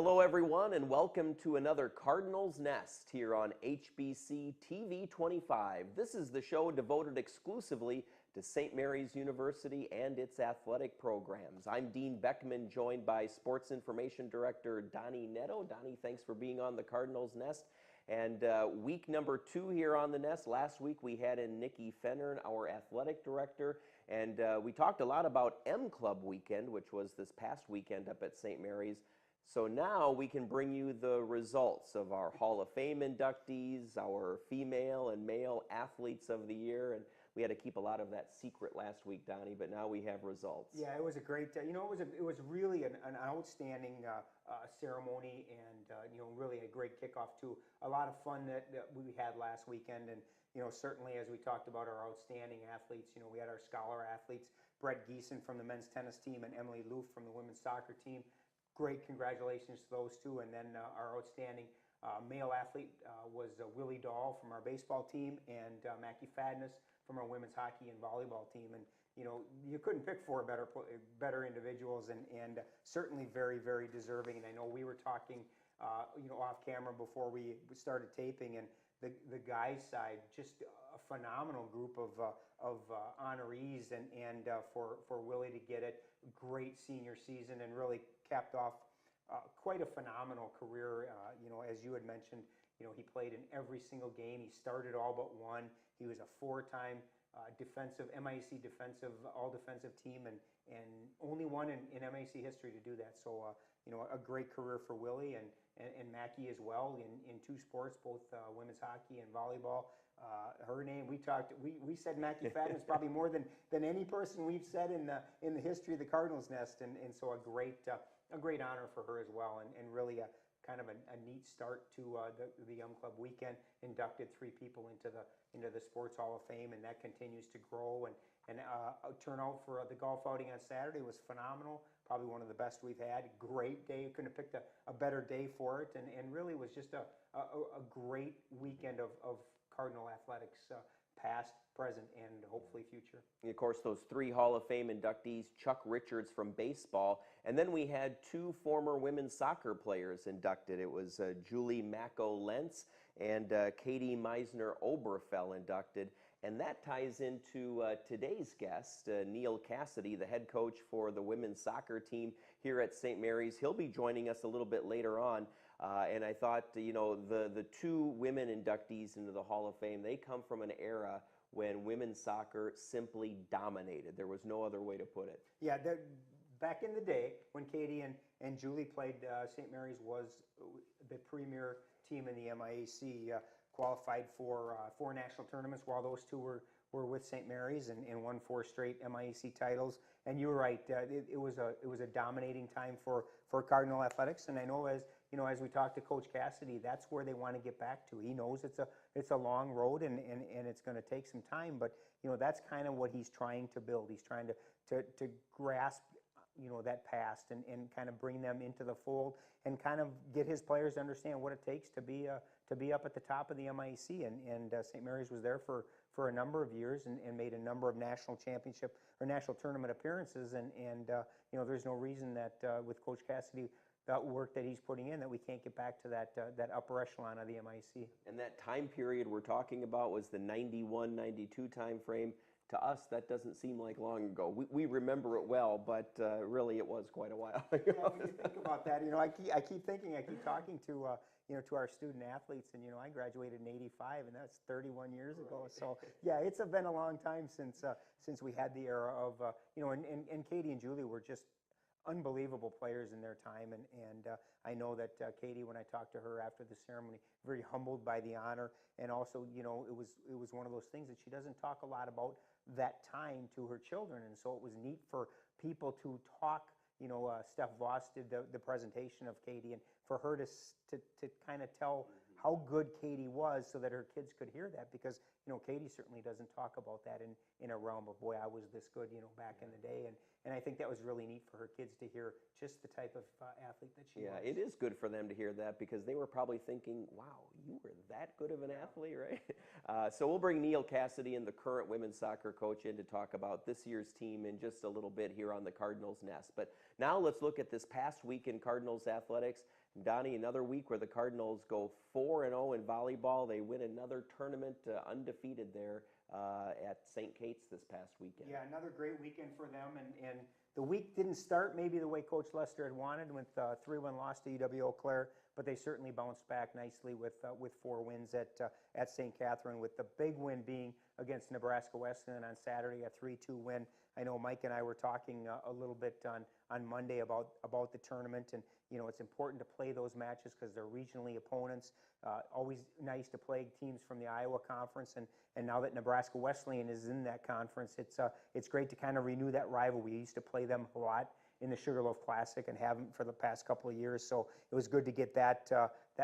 Hello everyone and welcome to another Cardinals Nest here on HBC TV 25. This is the show devoted exclusively to St. Mary's University and its athletic programs. I'm Dean Beckman, joined by Sports Information Director Donnie Netto. Donnie, thanks for being on the Cardinals Nest. And week number 2 here on the Nest. Last week we had in Nikki Fennern, our athletic director, and we talked a lot about M Club weekend, which was this past weekend up at St. Mary's. So now we can bring you the results of our Hall of Fame inductees, our female and male athletes of the year, and we had to keep a lot of that secret last week, Donnie, but now we have results. Yeah, it was a great, it was really an outstanding ceremony, and really a great kickoff to a lot of fun that we had last weekend. And certainly as we talked about our outstanding athletes, we had our scholar athletes, Brett Geeson from the men's tennis team and Emily Loof from the women's soccer team. Great congratulations to those two. And then our outstanding male athlete was Willie Dahl from our baseball team, and Mackie Fadness from our women's hockey and volleyball team. And you couldn't pick four better individuals, and certainly very, very deserving. And I know we were talking off camera before we started taping, and the guys side, just a phenomenal group of honorees, and for Willie to get it, great senior season, and really capped off quite a phenomenal career. As you had mentioned, he played in every single game. He started all but one. He was a 4-time defensive MIAC all defensive team, and only one in MIAC history to do that. So a great career for Willie and Mackie as well in two sports, both women's hockey and volleyball. Her name, we said Mackie Fadness probably more than any person we've said in the history of the Cardinals Nest, and so a great honor for her as well, and really a kind of a neat start to the Young Club weekend. Inducted 3 people into the Sports Hall of Fame, and that continues to grow. And turnout for the golf outing on Saturday was phenomenal. Probably one of the best we've had. Great day. Couldn't have picked a better day for it, and really was just a great weekend of Cardinal athletics, past, present, and hopefully future. And of course, those 3 Hall of Fame inductees, Chuck Richards from baseball, and then we had 2 former women's soccer players inducted. It was Julie Macco-Lentz and Katie Meisner-Oberfell inducted. And that ties into today's guest, Neil Cassidy, the head coach for the women's soccer team here at St. Mary's. He'll be joining us a little bit later on. And I thought, the 2 women inductees into the Hall of Fame, they come from an era when women's soccer simply dominated. There was no other way to put it. Yeah, back in the day when Katie and Julie played, St. Mary's was the premier team in the MIAC. Qualified for 4 national tournaments while those 2 were with St. Mary's, and won 4 straight MIAC titles. And you were right, it was a dominating time for Cardinal athletics. And I know as we talked to Coach Cassidy, that's where they want to get back to. He knows it's a long road, and it's going to take some time, but that's kind of what he's trying to build. He's trying to grasp that past and kind of bring them into the fold, and kind of get his players to understand what it takes to be up at the top of the MIAC. And St. Mary's was there for a number of years, and made a number of national championship or national tournament appearances. And there's no reason that with Coach Cassidy, that work that he's putting in, that we can't get back to that upper echelon of the MIAC. And that time period we're talking about was the 91-92 time frame. To us, that doesn't seem like long ago. We remember it well, but really it was quite a while ago. Yeah, when you think about that, I keep talking to to our student athletes, and I graduated in '85, and that's 31 years ago. So yeah, it's been a long time since we had the era of and Katie and Julie were just unbelievable players in their time, and I know that Katie, when I talked to her after the ceremony, very humbled by the honor, and also it was one of those things that she doesn't talk a lot about that time to her children, and so it was neat for people to talk. Steph Voss did the presentation of Katie, and for her to kind of tell how good Katie was, so that her kids could hear that, because Katie certainly doesn't talk about that in a realm of, boy, I was this good back in the day, and I think that was really neat for her kids to hear just the type of athlete that she was. Yeah, it is good for them to hear that, because they were probably thinking, wow, you were that good of an athlete, right? So we'll bring Neil Cassidy, and the current women's soccer coach, in to talk about this year's team in just a little bit here on the Cardinals Nest. But now let's look at this past week in Cardinals athletics. Donnie, another week where the Cardinals go 4-0 in volleyball. They win another tournament undefeated there at St. Kate's this past weekend. Yeah, another great weekend for them. And the week didn't start maybe the way Coach Lester had wanted with 3-1 loss to UW Eau Claire, but they certainly bounced back nicely with 4 wins at St. Catherine, with the big win being against Nebraska Wesleyan on Saturday, a 3-2 win. I know Mike and I were talking a little bit on Monday about the tournament, and it's important to play those matches because they're regionally opponents. Always nice to play teams from the Iowa Conference, and now that Nebraska Wesleyan is in that conference, it's great to kind of renew that rivalry. We used to play them a lot in the Sugarloaf Classic and haven't for the past couple of years, so it was good to get that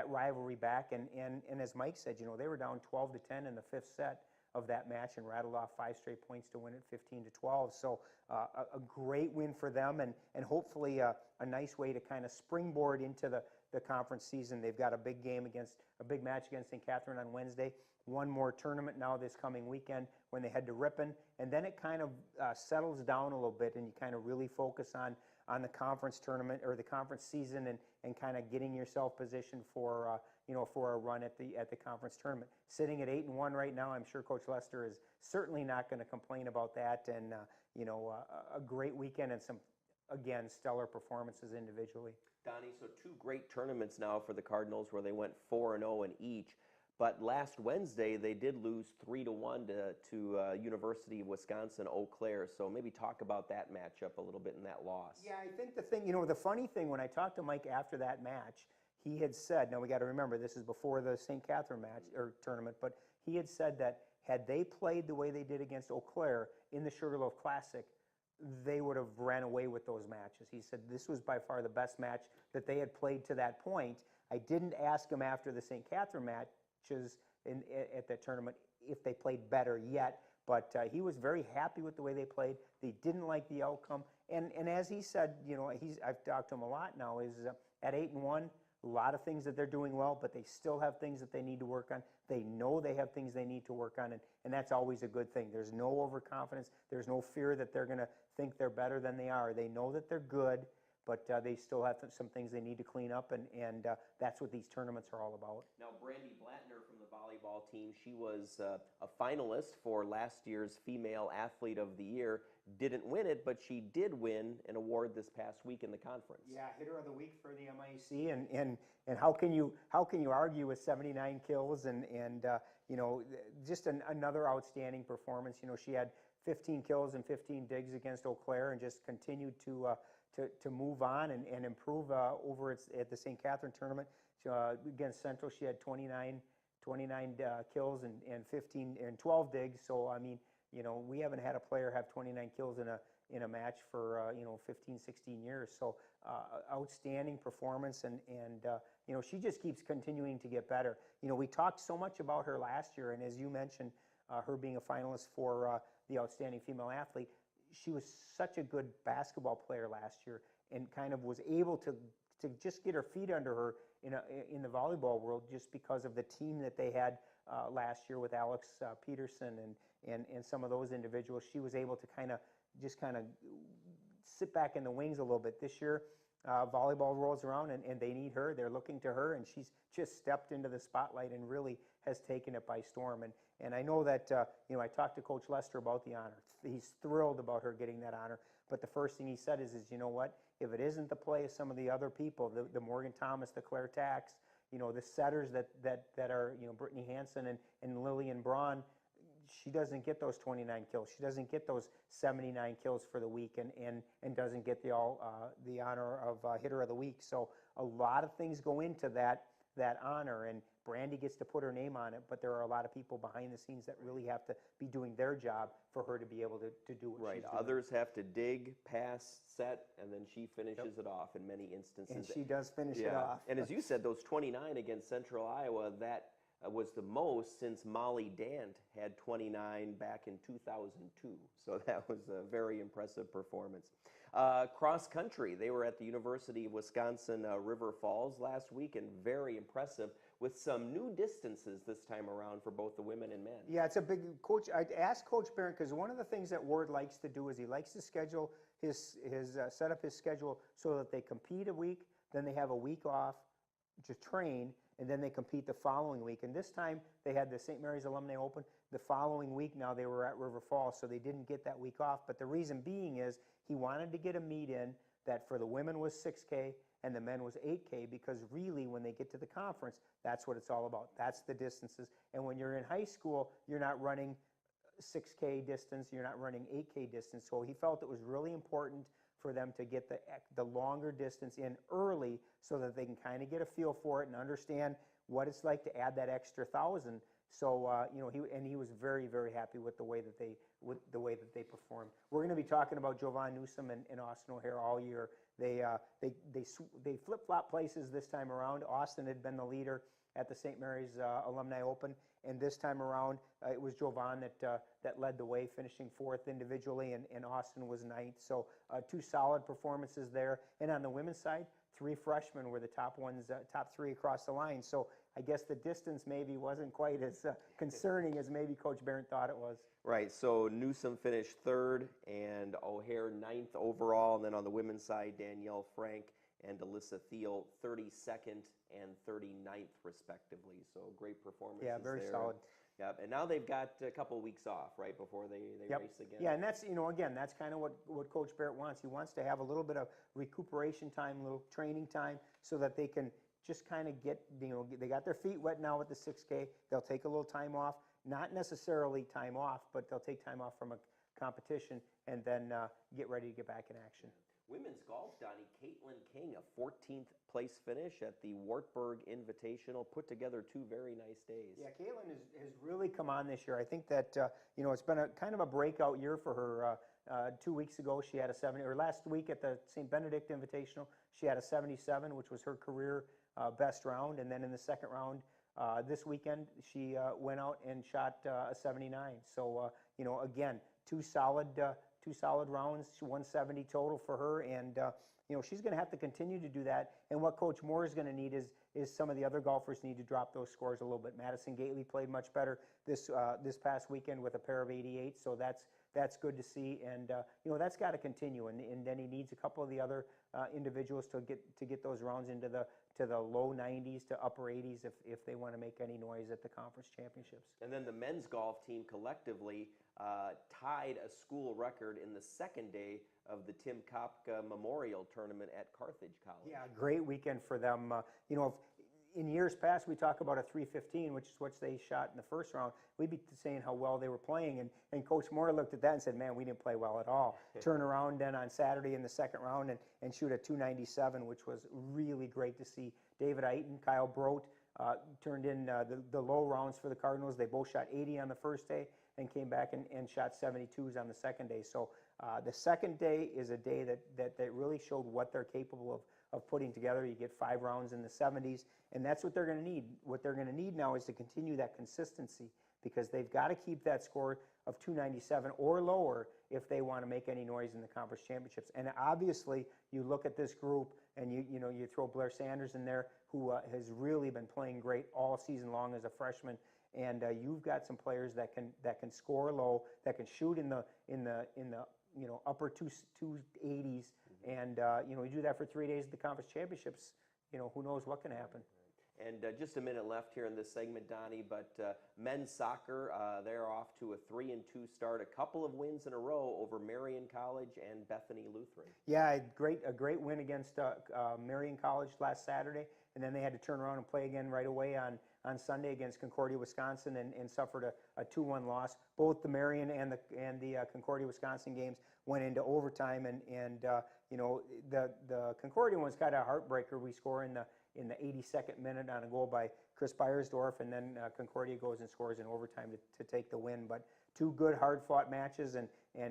rivalry back. And as Mike said, they were down 12-10 in the 5th set of that match and rattled off 5 straight points to win it 15-12. So a great win for them, and hopefully a nice way to kind of springboard into the conference season. They've got a big match against St. Catherine on Wednesday. One more tournament now this coming weekend when they head to Ripon, and then it kind of settles down a little bit, and you kind of really focus on the conference tournament or the conference season, and kind of getting yourself positioned for for a run at the conference tournament. Sitting at 8-1 right now, I'm sure Coach Lester is certainly not going to complain about that. And a great weekend and some, again, stellar performances individually. Donnie, so 2 great tournaments now for the Cardinals where they went 4-0 in each. But last Wednesday, they did lose 3-1 to University of Wisconsin Eau Claire. So maybe talk about that matchup a little bit in that loss. Yeah, I think the thing, the funny thing, when I talked to Mike after that match, he had said, now we got to remember this is before the St. Catherine match or tournament, but he had said that had they played the way they did against Eau Claire in the Sugarloaf Classic, they would have ran away with those matches. He said this was by far the best match that they had played to that point. I didn't ask him after the St. Catherine matches at that tournament if they played better yet, but he was very happy with the way they played. They didn't like the outcome, and as he said, I've talked to him a lot now, is at 8-1, a lot of things that they're doing well, but they still have things that they need to work on. They know they have things they need to work on, and that's always a good thing. There's no overconfidence. There's no fear that they're going to think they're better than they are. They know that they're good, but they still have some things they need to clean up, and that's what these tournaments are all about. Now, Brandy Blattner from the volleyball team, she was a finalist for last year's Female Athlete of the Year. Didn't win it, but she did win an award this past week in the conference. Yeah, hitter of the week for the MIAC, and how can you argue with 79 kills and just another outstanding performance. She had 15 kills and 15 digs against Eau Claire, and just continued to move on and improve over at the St. Catherine tournament. Against Central, she had 29 kills and 12 digs. So I mean, we haven't had a player have 29 kills in a match for 15, 16 years. So outstanding performance, and she just keeps continuing to get better. We talked so much about her last year, and as you mentioned, her being a finalist for the Outstanding Female Athlete. She was such a good basketball player last year, and kind of was able to just get her feet under her in the volleyball world, just because of the team that they had last year with Alex Peterson and some of those individuals. She was able to kind of sit back in the wings a little bit. This year, volleyball rolls around, and they need her. They're looking to her, and she's just stepped into the spotlight and really has taken it by storm. And I know that I talked to Coach Lester about the honor. He's thrilled about her getting that honor. But the first thing he said is you know what? If it isn't the play of some of the other people, the Morgan Thomas, the Claire Tax, the setters that are Brittany Hansen and Lillian Braun, she doesn't get those 29 kills. She doesn't get those 79 kills for the week, and doesn't get the honor of hitter of the week. So a lot of things go into that honor, and Brandy gets to put her name on it, but there are a lot of people behind the scenes that really have to be doing their job for her to be able to do what she's doing. Others have to dig, pass, set, and then she finishes it off in many instances. And she does finish it off. And as you said, those 29 against Central Iowa, that was the most since Molly Dant had 29 back in 2002. So that was a very impressive performance. Cross country, they were at the University of Wisconsin River Falls last week, and very impressive with some new distances this time around for both the women and men. Yeah, it's a big coach. I asked Coach Barron, because one of the things that Ward likes to do is he likes to schedule his set up his schedule so that they compete a week, then they have a week off, to train, and then they compete the following week. And this time they had the St. Mary's Alumni Open. The following week now they were at River Falls, so they didn't get that week off. But the reason being is he wanted to get a meet in that for the women was 6K and the men was 8K, because really when they get to the conference, that's what it's all about. That's the distances. And when you're in high school, you're not running 6K distance, you're not running 8K distance. So he felt it was really important for them to get the longer distance in early so that they can kind of get a feel for it and understand what it's like to add that extra 1,000. So he was very, very happy with the way that they performed. We're going to be talking about Jovan Newsom and Austin O'Hare all year. They flip-flop places this time around. Austin had been the leader at the St. Mary's Alumni Open, and this time around it was Jovan that led the way, finishing 4th individually, and Austin was 9th. So 2 solid performances there. And on the women's side, 3 freshmen were the top 3 across the line. So I guess the distance maybe wasn't quite as concerning as maybe Coach Barrett thought it was. Right, so Newsom finished 3rd and O'Hare 9th overall, and then on the women's side, Danielle Frank and Alyssa Thiel 32nd and 39th respectively. So great performances there. Yeah, very solid. Yep, and now they've got a couple weeks off, right, before they Yep. race again. Yeah, and that's, again, that's kind of what Coach Barrett wants. He wants to have a little bit of recuperation time, a little training time, so that they can just kind of get, they got their feet wet now with the 6K. They'll take a little time off, not necessarily time off, but they'll take time off from a competition and then get ready to get back in action. Women's golf, Donnie, Caitlin King, a 14th place finish at the Wartburg Invitational, put together 2 very nice days. Yeah, Caitlin has really come on this year. I think that, it's been a kind of a breakout year for her. 2 weeks ago, she had a 70, or last week at the St. Benedict Invitational, she had a 77, which was her career best round. And then in the second round this weekend, she went out and shot a 79. So, again, two solid rounds, 170 total for her, and she's going to have to continue to do that. And what Coach Moore is going to need is some of the other golfers need to drop those scores a little bit. Madison Gately played much better this past weekend with a pair of 88, so that's good to see. And that's got to continue. And then he needs a couple of the other individuals to get those rounds into the low 90s to upper 80s if they want to make any noise at the conference championships. And then the men's golf team collectively tied a school record in the second day of the Tim Kopka Memorial Tournament at Carthage College. Yeah, great weekend for them. In years past, we talk about a 315, which is what they shot in the first round. We'd be saying how well they were playing, and Coach Moore looked at that and said, man, we didn't play well at all. Turn around then on Saturday in the second round and shoot a 297, which was really great to see. David Eiton, Kyle Brote turned in the low rounds for the Cardinals. They both shot 80 on the first day and came back and shot 72s on the second day. So the second day is a day that really showed what they're capable of putting together. You get 5 rounds in the 70s, and that's what they're going to need. What they're going to need now is to continue that consistency, because they've got to keep that score of 297 or lower if they want to make any noise in the conference championships. And obviously, you look at this group and you throw Blair Sanders in there, who has really been playing great all season long as a freshman. And you've got some players that can score low, that can shoot in the upper 280s, and you do that for 3 days at the conference championships. Who knows what can happen. And just a minute left here in this segment, Donnie, but men's soccer, they're off to a 3-2 start. A couple of wins in a row over Marion College and Bethany Lutheran. Yeah, a great win against Marion College last Saturday, and then they had to turn around and play again right away on Sunday against Concordia, Wisconsin, and suffered a 2-1 loss. Both the Marion and the Concordia, Wisconsin games went into overtime, and the Concordia one's kind of a heartbreaker. We score in the 82nd minute on a goal by Chris Beiersdorf, and then Concordia goes and scores in overtime to take the win. But 2 good, hard-fought matches, and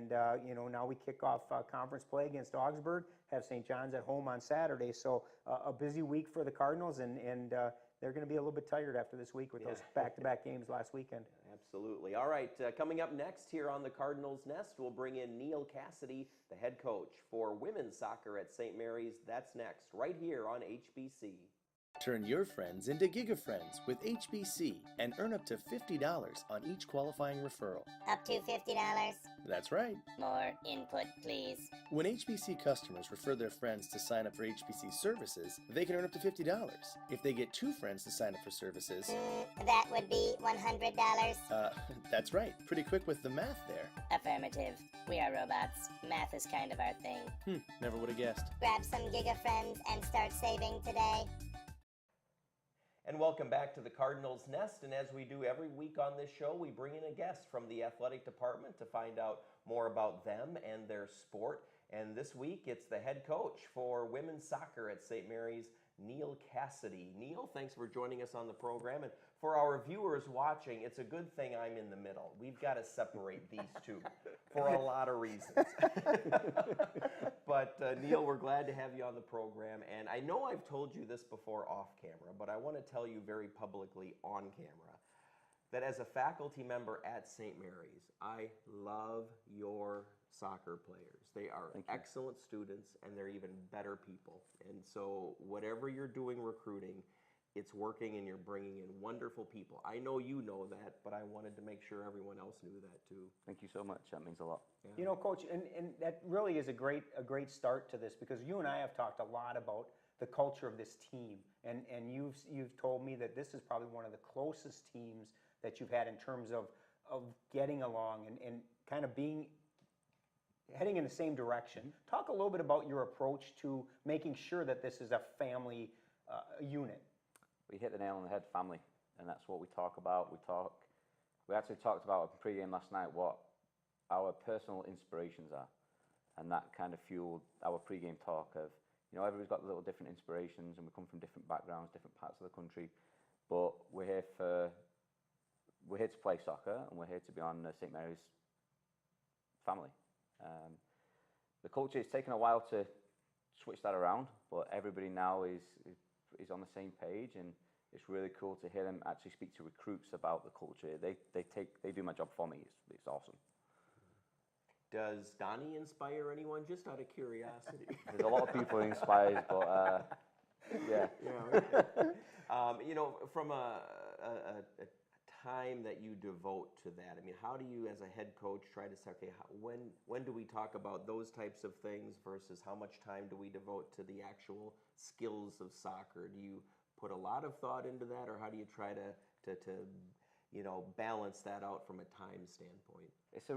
now we kick off conference play against Augsburg, have St. John's at home on Saturday. So a busy week for the Cardinals, and they're going to be a little bit tired after this week with those back-to-back games last weekend. Absolutely. All right, coming up next here on the Cardinals Nest, we'll bring in Neil Cassidy, the head coach for women's soccer at St. Mary's. That's next, right here on HBC. Turn your friends into Giga Friends with HBC and earn up to $50 on each qualifying referral. Up to $50. That's right. More input, please. When HBC customers refer their friends to sign up for HBC services, they can earn up to $50. If they get 2 friends to sign up for services, That would be $100. That's right. Pretty quick with the math there. Affirmative. We are robots. Math is kind of our thing. Never would have guessed. Grab some Giga Friends and start saving today. And welcome back to the Cardinals Nest. And as we do every week on this show, we bring in a guest from the athletic department to find out more about them and their sport. And this week, it's the head coach for women's soccer at St. Mary's, Neil Cassidy. Neil, thanks for joining us on the program. And for our viewers watching, it's a good thing I'm in the middle. We've got to separate these two for a lot of reasons. But Neil, we're glad to have you on the program. And I know I've told you this before off camera, but I want to tell you very publicly on camera that as a faculty member at St. Mary's, I love your soccer players. They are excellent students and they're even better people. And so whatever you're doing recruiting, it's working and you're bringing in wonderful people. I know you know that, but I wanted to make sure everyone else knew that too. Thank you so much. That means a lot. Yeah. You know, Coach, and that really is a great start to this, because you and I have talked a lot about the culture of this team, and you've told me that this is probably one of the closest teams that you've had in terms of getting along and kind of heading in the same direction. Talk a little bit about your approach to making sure that this is a family unit. We hit the nail on the head, family, and that's what we talk about. We actually talked about in pre-game last night what our personal inspirations are, and that kind of fueled our pre-game talk of, you know, everybody's got little different inspirations, and we come from different backgrounds, different parts of the country, but we're here to play soccer, and we're here to be on St. Mary's family. The culture, it's taken a while to switch that around, but everybody now is on the same page, and it's really cool to hear them actually speak to recruits about the culture. They do my job for me. It's awesome. Does Donnie inspire anyone, just out of curiosity? There's a lot of people who inspires, but yeah. Yeah, okay. You know, from a time that you devote to that, I mean, how do you, as a head coach, try to say, okay, when do we talk about those types of things versus how much time do we devote to the actual skills of soccer? Do you put a lot of thought into that, or how do you try to you know, balance that out from a time standpoint? It's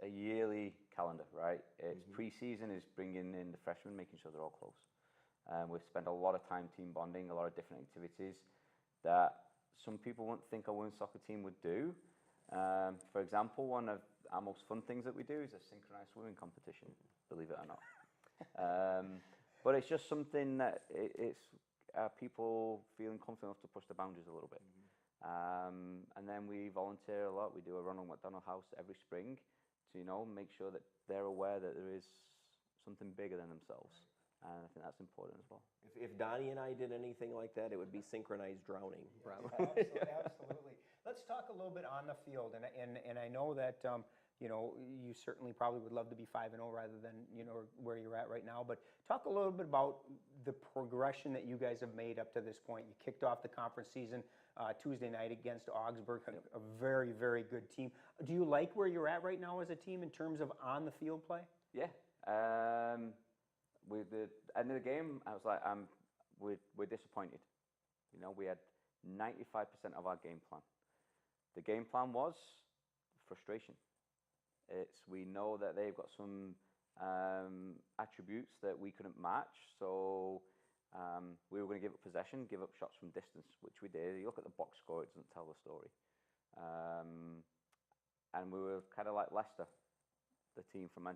a yearly calendar, right? It's pre-season is bringing in the freshmen, making sure they're all close. We've spent a lot of time team bonding, a lot of different activities that some people wouldn't think a women's soccer team would do. For example, one of our most fun things that we do is a synchronized swimming competition, believe it or not. But it's just something that it's people feeling confident enough to push the boundaries a little bit. And then we volunteer a lot. We do a run on McDonald House every spring to, you know, make sure that they're aware that there is something bigger than themselves. And I think that's important as well. If Donnie and I did anything like that, it would be synchronized drowning, probably. Absolutely. Let's talk a little bit on the field, and I know that you know, you certainly probably would love to be 5-0 rather than, you know, where you're at right now. But talk a little bit about the progression that you guys have made up to this point. You kicked off the conference season Tuesday night against Augsburg, a very, very good team. Do you like where you're at right now as a team in terms of on the field play? Yeah. With the end of the game, I was like, we're disappointed. You know, we had 95% of our game plan. The game plan was frustration. We know that they've got some attributes that we couldn't match, so we were going to give up possession, give up shots from distance, which we did. You look at the box score, it doesn't tell the story. And we were kind of like Leicester, the team from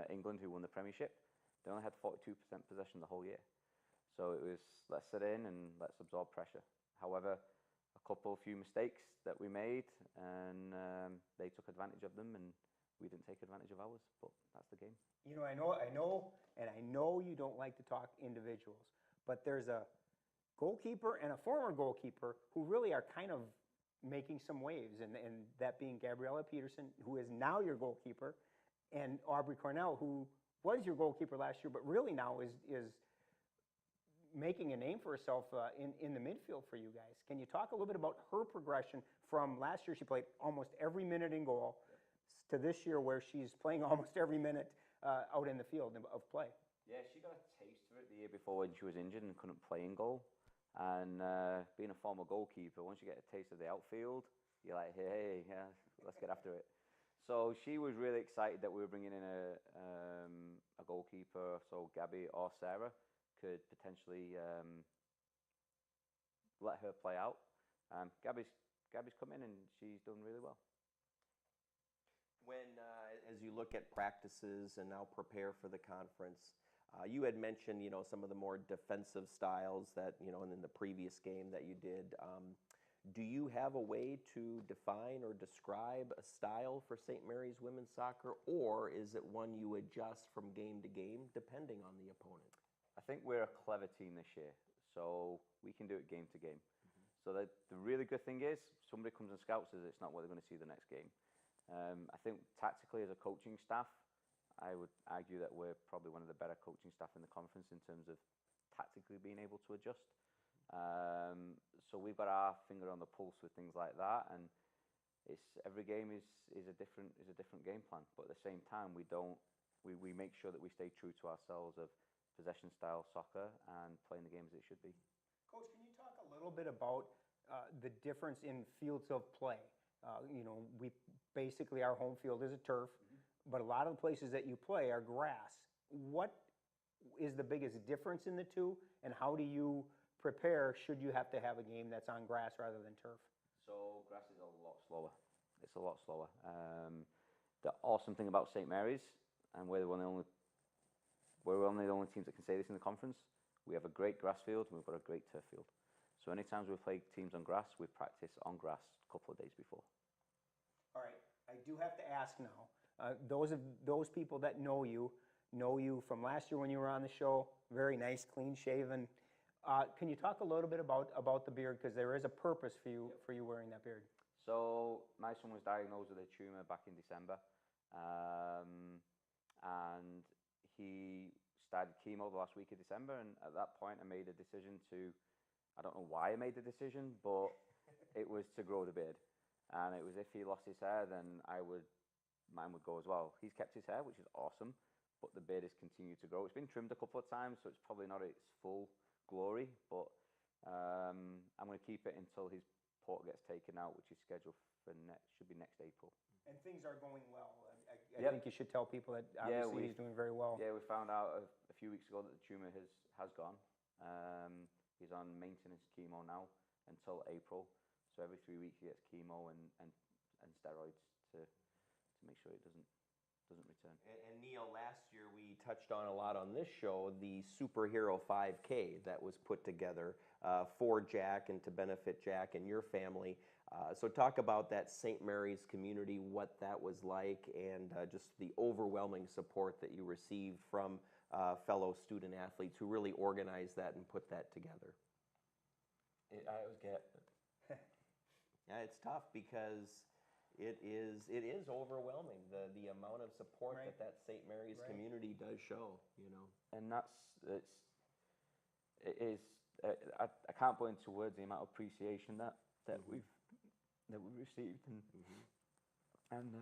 England who won the Premiership. They only had 42% possession the whole year. So it was, let's sit in and let's absorb pressure. However, a few mistakes that we made, and they took advantage of them, and we didn't take advantage of ours, but that's the game. You know, I know you don't like to talk individuals, but there's a goalkeeper and a former goalkeeper who really are kind of making some waves, and that being Gabby Peterson, who is now your goalkeeper, and Aubrey Cornell, who was your goalkeeper last year, but really now is making a name for herself in the midfield for you guys. Can you talk a little bit about her progression from last year? She played almost every minute in goal to this year where she's playing almost every minute out in the field of play. Yeah, she got a taste of it the year before when she was injured and couldn't play in goal. And being a former goalkeeper, once you get a taste of the outfield, you're like, hey, yeah, let's get after it. So she was really excited that we were bringing in a goalkeeper, so Gabby or Sarah could potentially let her play out. Gabby's come in and she's done really well. When, as you look at practices and now prepare for the conference, you had mentioned, some of the more defensive styles that, in the previous game that you did. Do you have a way to define or describe a style for St. Mary's women's soccer, or is it one you adjust from game to game depending on the opponent? I think we're a clever team this year, so we can do it game to game. So the really good thing is, somebody comes and scouts us, it's not what they're going to see the next game. I think tactically as a coaching staff, I would argue that we're probably one of the better coaching staff in the conference in terms of tactically being able to adjust. So we've got our finger on the pulse with things like that, and every game is a different game plan. But at the same time, we make sure that we stay true to ourselves of possession style soccer and playing the game as it should be. Coach, can you talk a little bit about the difference in fields of play? We basically, our home field is a turf, but a lot of the places that you play are grass. What is the biggest difference in the two, and how do you prepare should you have to have a game that's on grass rather than turf? So grass is a lot slower. It's a lot slower. The awesome thing about St. Mary's, and we're one of the only teams that can say this in the conference, we have a great grass field and we've got a great turf field. So anytime we play teams on grass, we practice on grass a couple of days before. All right, I do have to ask now. Those people that know you from last year when you were on the show. Very nice, clean shaven. Can you talk a little bit about the beard, because there is a purpose for you wearing that beard? So my son was diagnosed with a tumor back in December, and he started chemo the last week of December. And at that point, I made a decision to. I don't know why I made the decision, but it was to grow the beard. And it was if he lost his hair, then mine would go as well. He's kept his hair, which is awesome, but the beard has continued to grow. It's been trimmed a couple of times, so it's probably not its full glory, but I'm going to keep it until his port gets taken out, which is scheduled for should be next April. And things are going well. I think you should tell people that obviously he's doing very well. Yeah, we found out a few weeks ago that the tumor has gone. He's on maintenance chemo now until April. So every 3 weeks he gets chemo and steroids to make sure it doesn't return. And Neil, last year we touched on a lot on this show the superhero 5K that was put together for Jack and to benefit Jack and your family. So talk about that St. Mary's community, what that was like, and just the overwhelming support that you received from fellow student athletes who really organized that and put that together. I always get. Yeah, it's tough because it is overwhelming the amount of support that St. Mary's community does show, And it is. I can't put into words the amount of appreciation that we've received, and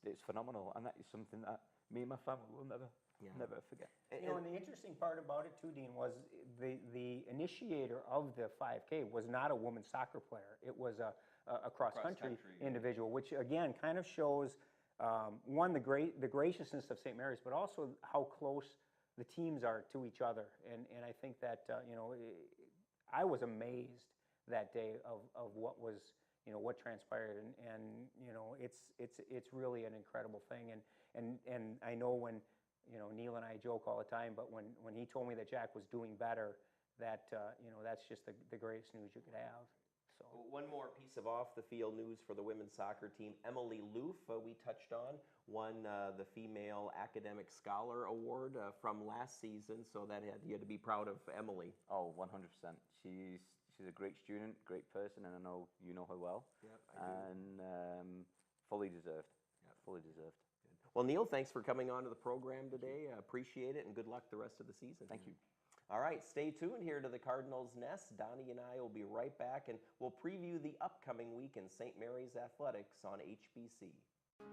it's phenomenal, and that is something that me and my family will never forget. And the interesting part about it too, Dean, was the initiator of the 5K was not a women's soccer player. It was a cross-country individual, which again kind of shows one, the graciousness of St. Mary's, but also how close the teams are to each other. And I think that I was amazed that day of what was what transpired, and it's really an incredible thing. And I know when Neil and I joke all the time, but when he told me that Jack was doing better, that that's just the greatest news you could have. So one more piece of off-the-field news for the women's soccer team. Emily Loof, we touched on, won the Female Academic Scholar Award from last season, so you had to be proud of Emily. Oh, 100%. She's a great student, great person, and I know you know her well. Yep, I do. And fully deserved. Yep. Fully deserved. Well, Neil, thanks for coming on to the program today. I appreciate it, and good luck the rest of the season. Thank you. All right, stay tuned here to the Cardinals Nest. Donnie and I will be right back, and we'll preview the upcoming week in St. Mary's Athletics on HBC.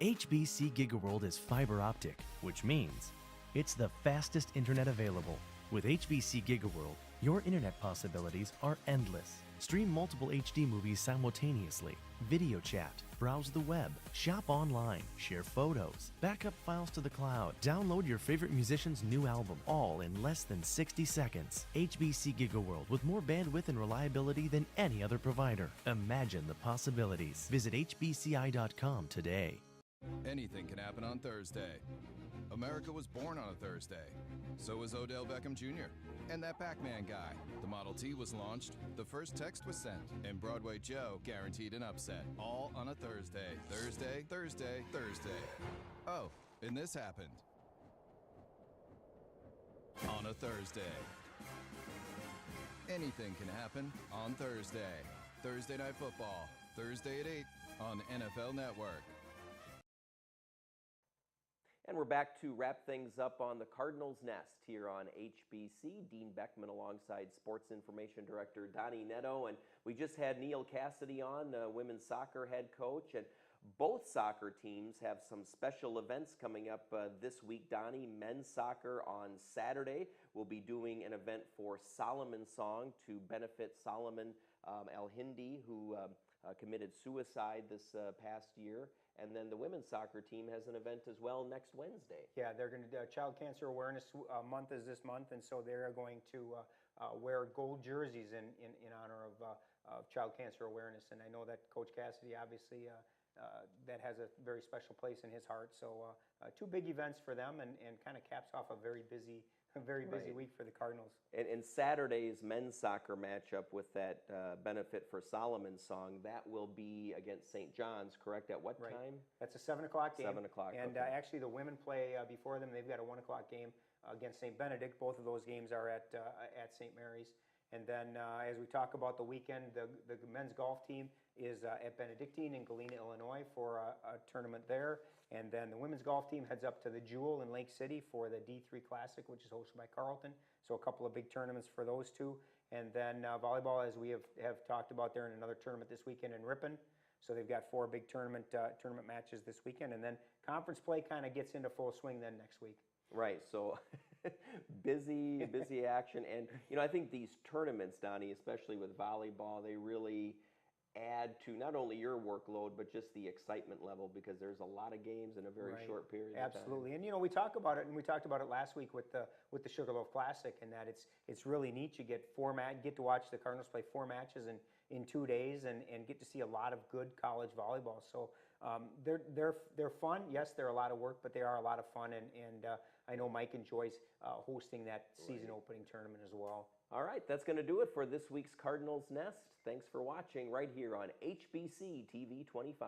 HBC GigaWorld is fiber optic, which means it's the fastest internet available. With HBC GigaWorld, your internet possibilities are endless. Stream multiple HD movies simultaneously, video chat, browse the web, shop online, share photos, backup files to the cloud, download your favorite musician's new album, all in less than 60 seconds. HBC GigaWorld with more bandwidth and reliability than any other provider. Imagine the possibilities. Visit hbci.com today. Anything can happen on Thursday. America was born on a Thursday. So was Odell Beckham Jr. And that Pac-Man guy. The Model T was launched, the first text was sent, and Broadway Joe guaranteed an upset. All on a Thursday. Thursday, Thursday, Thursday. Oh, and this happened. On a Thursday. Anything can happen on Thursday. Thursday Night Football. Thursday at 8 on NFL Network. And we're back to wrap things up on the Cardinals Nest here on HBC. Dean Beckman alongside Sports Information Director Donnie Netto. And we just had Neil Cassidy on, women's soccer head coach. And both soccer teams have some special events coming up this week, Donnie. Men's soccer on Saturday will be doing an event for Solomon Song to benefit Solomon El-Hindi, who committed suicide this past year. And then the women's soccer team has an event as well next Wednesday. Yeah, they're going to do Child Cancer Awareness Month is this month, and so they're going to wear gold jerseys in honor of Child Cancer Awareness. And I know that Coach Cassidy, obviously, that has a very special place in his heart. So two big events for them, and kind of caps off a very busy week for the Cardinals. And Saturday's men's soccer matchup with that benefit for Solomon Song, that will be against St. John's, correct? At what time? That's a 7 o'clock game. 7 o'clock. And okay. Actually, the women play before them. They've got a 1 o'clock game against St. Benedict. Both of those games are at St. Mary's. And then as we talk about the weekend, the men's golf team is at Benedictine in Galena, Illinois for a tournament there. And then the women's golf team heads up to the Jewel in Lake City for the D3 Classic, which is hosted by Carleton. So a couple of big tournaments for those two. And then volleyball, as we have talked about, they're in another tournament this weekend in Ripon. So they've got 4 big tournament matches this weekend. And then conference play kind of gets into full swing then next week. Right, so busy action. And, I think these tournaments, Donnie, especially with volleyball, they really add to not only your workload, but just the excitement level, because there's a lot of games in a very short period of time. Absolutely. And, we talk about it, and we talked about it last week with the Sugarloaf Classic, and that it's really neat. You get to watch the Cardinals play 4 matches in 2 days and get to see a lot of good college volleyball. So they're fun. Yes, they're a lot of work, but they are a lot of fun, and I know Mike enjoys hosting that season opening tournament as well. All right, that's going to do it for this week's Cardinals Nest. Thanks for watching right here on HBC TV 25.